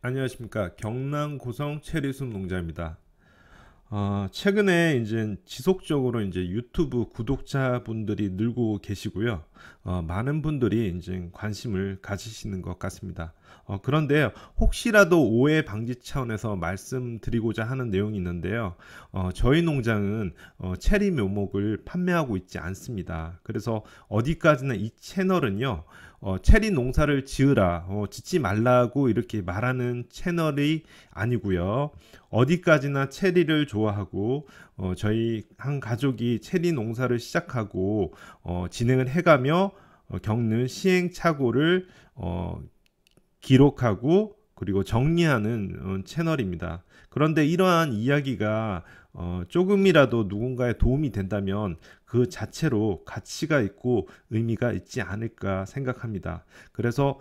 안녕하십니까. 경남 고성 체리순 농장입니다. 최근에 이제 지속적으로 이제 유튜브 구독자분들이 늘고 계시고요. 많은 분들이 이제 관심을 가지시는 것 같습니다. 그런데 혹시라도 오해 방지 차원에서 말씀드리고자 하는 내용이 있는데요. 저희 농장은 체리 묘목을 판매하고 있지 않습니다. 그래서 어디까지나 이 채널은요. 체리 농사를 지으라, 짓지 말라고 이렇게 말하는 채널이 아니고요. 어디까지나 체리를 좋아하고 저희 한 가족이 체리 농사를 시작하고 진행을 해가며 겪는 시행착오를 기록하고 그리고 정리하는 채널입니다. 그런데 이러한 이야기가 조금이라도 누군가의 도움이 된다면 그 자체로 가치가 있고 의미가 있지 않을까 생각합니다. 그래서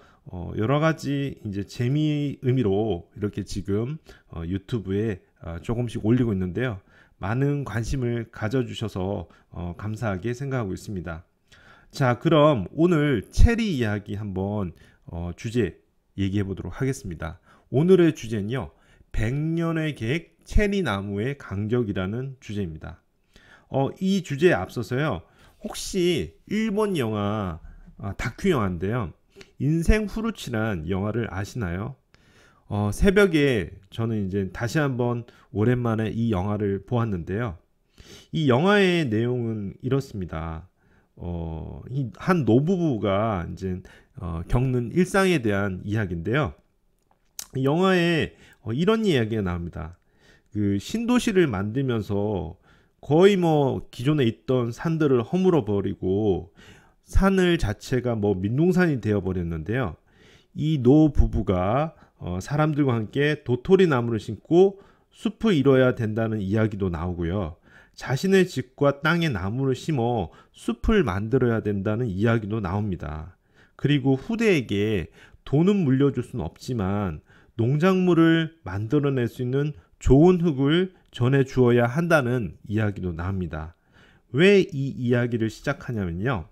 여러 가지 이제 재미 의미로 이렇게 지금 유튜브에 조금씩 올리고 있는데요. 많은 관심을 가져주셔서 감사하게 생각하고 있습니다. 자, 그럼 오늘 체리 이야기 한번 주제 얘기해 보도록 하겠습니다. 오늘의 주제는요. 100년의 계획 체리 나무의 간격이라는 주제입니다. 이 주제에 앞서서요. 혹시 일본 영화 다큐 영화인데요. 인생 후르츠란 영화를 아시나요? 새벽에 저는 이제 다시 한번 오랜만에 이 영화를 보았는데요. 이 영화의 내용은 이렇습니다. 한 노부부가 이제 겪는 일상에 대한 이야기인데요. 이 영화에 이런 이야기가 나옵니다. 그 신도시를 만들면서 거의 뭐 기존에 있던 산들을 허물어 버리고 산을 자체가 뭐 민둥산이 되어 버렸는데요. 이 노 부부가 사람들과 함께 도토리 나무를 심고 숲을 이뤄야 된다는 이야기도 나오고요. 자신의 집과 땅에 나무를 심어 숲을 만들어야 된다는 이야기도 나옵니다. 그리고 후대에게 돈은 물려줄 수는 없지만 농작물을 만들어낼 수 있는 좋은 흙을 전해 주어야 한다는 이야기도 나옵니다. 왜 이 이야기를 시작하냐면요.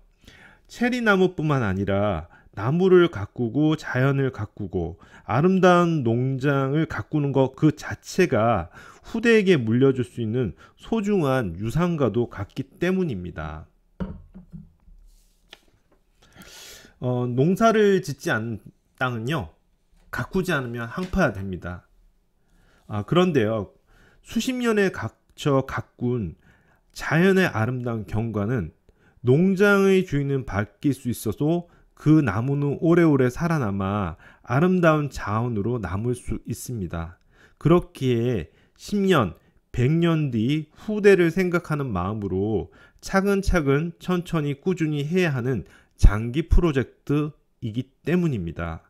체리나무뿐만 아니라 나무를 가꾸고 자연을 가꾸고 아름다운 농장을 가꾸는 것 그 자체가 후대에게 물려줄 수 있는 소중한 유산과도 같기 때문입니다. 농사를 짓지 않은 땅은요. 가꾸지 않으면 황폐화 됩니다. 그런데요. 수십 년에 각쳐 가꾼 자연의 아름다운 경관은 농장의 주인은 바뀔 수 있어도 그 나무는 오래오래 살아남아 아름다운 자원으로 남을 수 있습니다. 그렇기에 10년, 100년 뒤 후대를 생각하는 마음으로 차근차근 천천히 꾸준히 해야 하는 장기 프로젝트이기 때문입니다.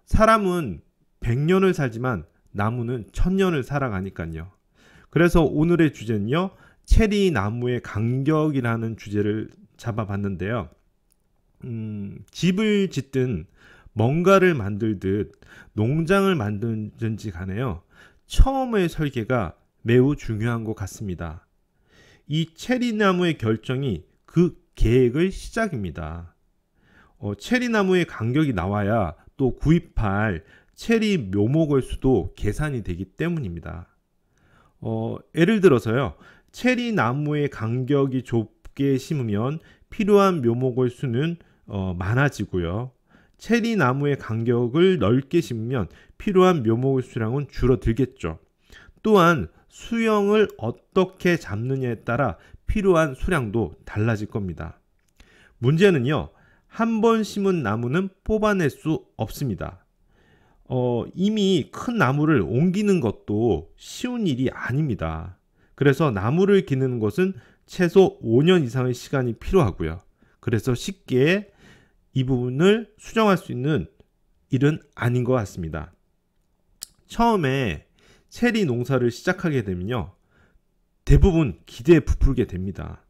사람은 100년을 살지만 나무는 1000년을 살아가니까요. 그래서 오늘의 주제는요. 체리 나무의 간격이라는 주제를 잡아봤는데요. 집을 짓든 뭔가를 만들듯 농장을 만들든지 간에요. 처음의 설계가 매우 중요한 것 같습니다. 이 체리나무의 결정이 그 계획의 시작입니다. 체리나무의 간격이 나와야 또 구입할 체리 묘목의 수도 계산이 되기 때문입니다. 예를 들어서요. 체리 나무의 간격이 좁게 심으면 필요한 묘목의 수는 많아지고요. 체리 나무의 간격을 넓게 심으면 필요한 묘목의 수량은 줄어들겠죠. 또한 수영을 어떻게 잡느냐에 따라 필요한 수량도 달라질 겁니다. 문제는요. 한 번 심은 나무는 뽑아낼 수 없습니다. 이미 큰 나무를 옮기는 것도 쉬운 일이 아닙니다. 그래서 나무를 기르는 것은 최소 5년 이상의 시간이 필요하고요. 그래서 쉽게 이 부분을 수정할 수 있는 일은 아닌 것 같습니다. 처음에 체리 농사를 시작하게 되면요. 대부분 기대에 부풀게 됩니다.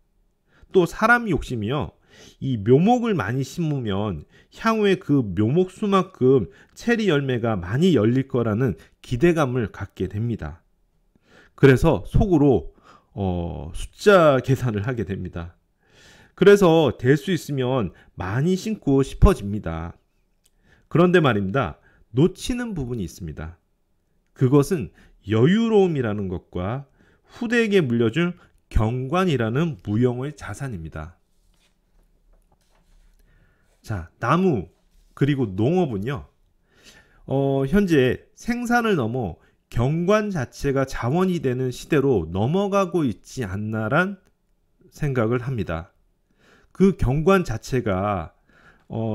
또 사람 욕심이요. 이 묘목을 많이 심으면 향후에 그 묘목 수만큼 체리 열매가 많이 열릴 거라는 기대감을 갖게 됩니다. 그래서 속으로 숫자 계산을 하게 됩니다. 그래서 될 수 있으면 많이 심고 싶어집니다. 그런데 말입니다. 놓치는 부분이 있습니다. 그것은 여유로움이라는 것과 후대에게 물려준 경관이라는 무형의 자산입니다. 자, 나무 그리고 농업은요, 현재 생산을 넘어 경관 자체가 자원이 되는 시대로 넘어가고 있지 않나란 생각을 합니다. 그 경관 자체가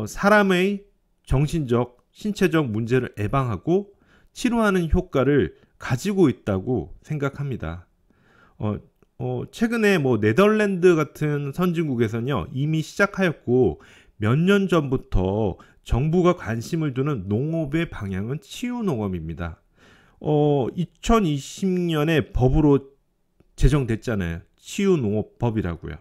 사람의 정신적, 신체적 문제를 예방하고 치료하는 효과를 가지고 있다고 생각합니다. 최근에 네덜란드 같은 선진국에서는요, 이미 시작하였고 몇 년 전부터 정부가 관심을 두는 농업의 방향은 치유농업입니다. 2020년에 법으로 제정됐잖아요. 치유농업법이라고요.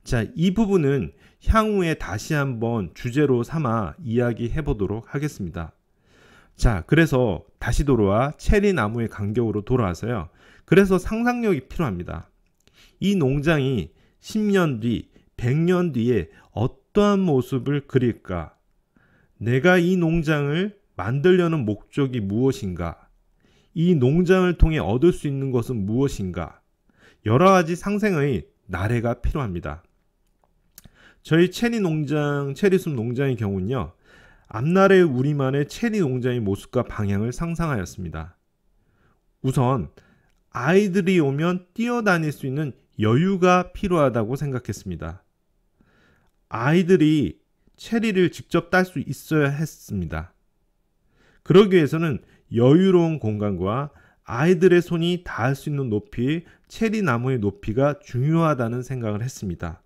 자, 이 부분은 향후에 다시 한번 주제로 삼아 이야기해 보도록 하겠습니다. 자, 그래서 다시 돌아와 체리 나무의 간격으로 돌아와서요. 그래서 상상력이 필요합니다. 이 농장이 10년 뒤, 100년 뒤에 어떠한 모습을 그릴까? 내가 이 농장을 만들려는 목적이 무엇인가? 이 농장을 통해 얻을 수 있는 것은 무엇인가? 여러 가지 상생의 나래가 필요합니다. 저희 체리 농장, 체리숲 농장의 경우는요, 앞날의 우리만의 체리 농장의 모습과 방향을 상상하였습니다. 우선 아이들이 오면 뛰어다닐 수 있는 여유가 필요하다고 생각했습니다. 아이들이 체리를 직접 딸 수 있어야 했습니다. 그러기 위해서는 여유로운 공간과 아이들의 손이 닿을 수 있는 높이의 체리 나무의 높이가 중요하다는 생각을 했습니다.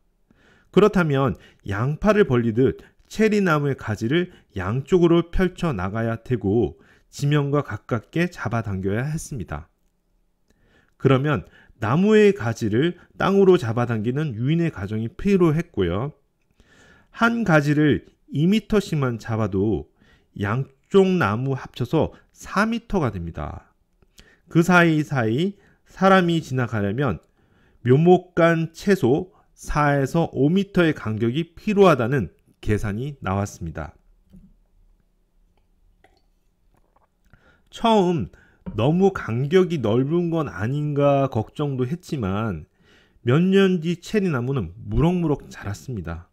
그렇다면 양팔을 벌리듯 체리 나무의 가지를 양쪽으로 펼쳐 나가야 되고 지면과 가깝게 잡아당겨야 했습니다. 그러면 나무의 가지를 땅으로 잡아당기는 유인의 과정이 필요했고요. 한 가지를 2m씩만 잡아도 양쪽 나무 합쳐서 4m가 됩니다. 그 사이사이 사람이 지나가려면 묘목간 최소 4에서 5m의 간격이 필요하다는 계산이 나왔습니다. 처음 너무 간격이 넓은 건 아닌가 걱정도 했지만 몇 년 뒤 체리나무는 무럭무럭 자랐습니다.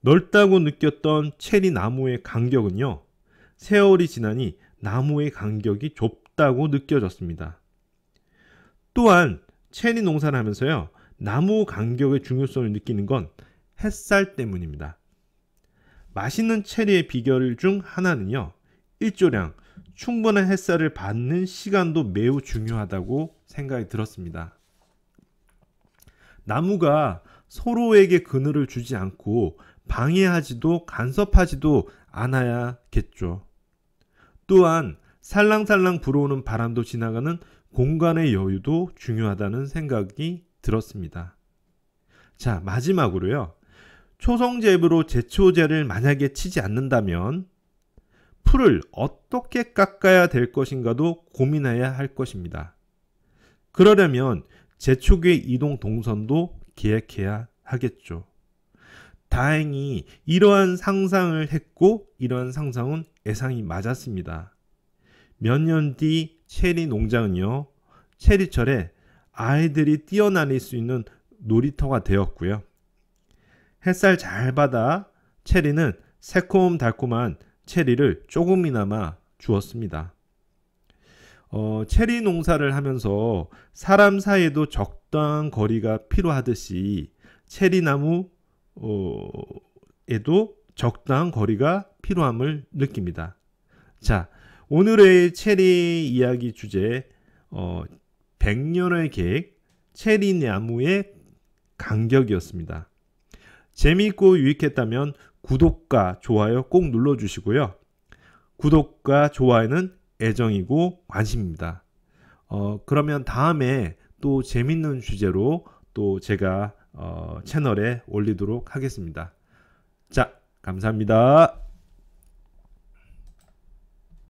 넓다고 느꼈던 체리나무의 간격은요, 세월이 지나니 나무의 간격이 좁다고 느껴졌습니다. 또한 체리 농사를 하면서요, 나무 간격의 중요성을 느끼는 건 햇살 때문입니다. 맛있는 체리의 비결 중 하나는요, 일조량, 충분한 햇살을 받는 시간도 매우 중요하다고 생각이 들었습니다. 나무가 서로에게 그늘을 주지 않고 방해하지도 간섭하지도 않아야겠죠. 또한 살랑살랑 불어오는 바람도 지나가는 공간의 여유도 중요하다는 생각이 들었습니다. 자, 마지막으로요. 초성제비로 제초제를 만약에 치지 않는다면 풀을 어떻게 깎아야 될 것인가도 고민해야 할 것입니다. 그러려면 제초기의 이동 동선도 계획해야 하겠죠. 다행히 이러한 상상을 했고 이러한 상상은 예상이 맞았습니다. 몇 년 뒤 체리 농장은요, 체리철에 아이들이 뛰어다닐 수 있는 놀이터가 되었고요. 햇살 잘 받아 체리는 새콤달콤한 체리를 조금이나마 주었습니다. 체리 농사를 하면서 사람 사이에도 적당한 거리가 필요하듯이 체리나무에도 적당한 거리가 필요함을 느낍니다. 자, 오늘의 체리 이야기 주제 100년의 계획, 체리나무의 간격이었습니다. 재미있고 유익했다면 구독과 좋아요 꼭 눌러주시고요. 구독과 좋아요는 애정이고 관심입니다. 그러면 다음에 또 재밌는 주제로 또 제가 채널에 올리도록 하겠습니다. 자, 감사합니다.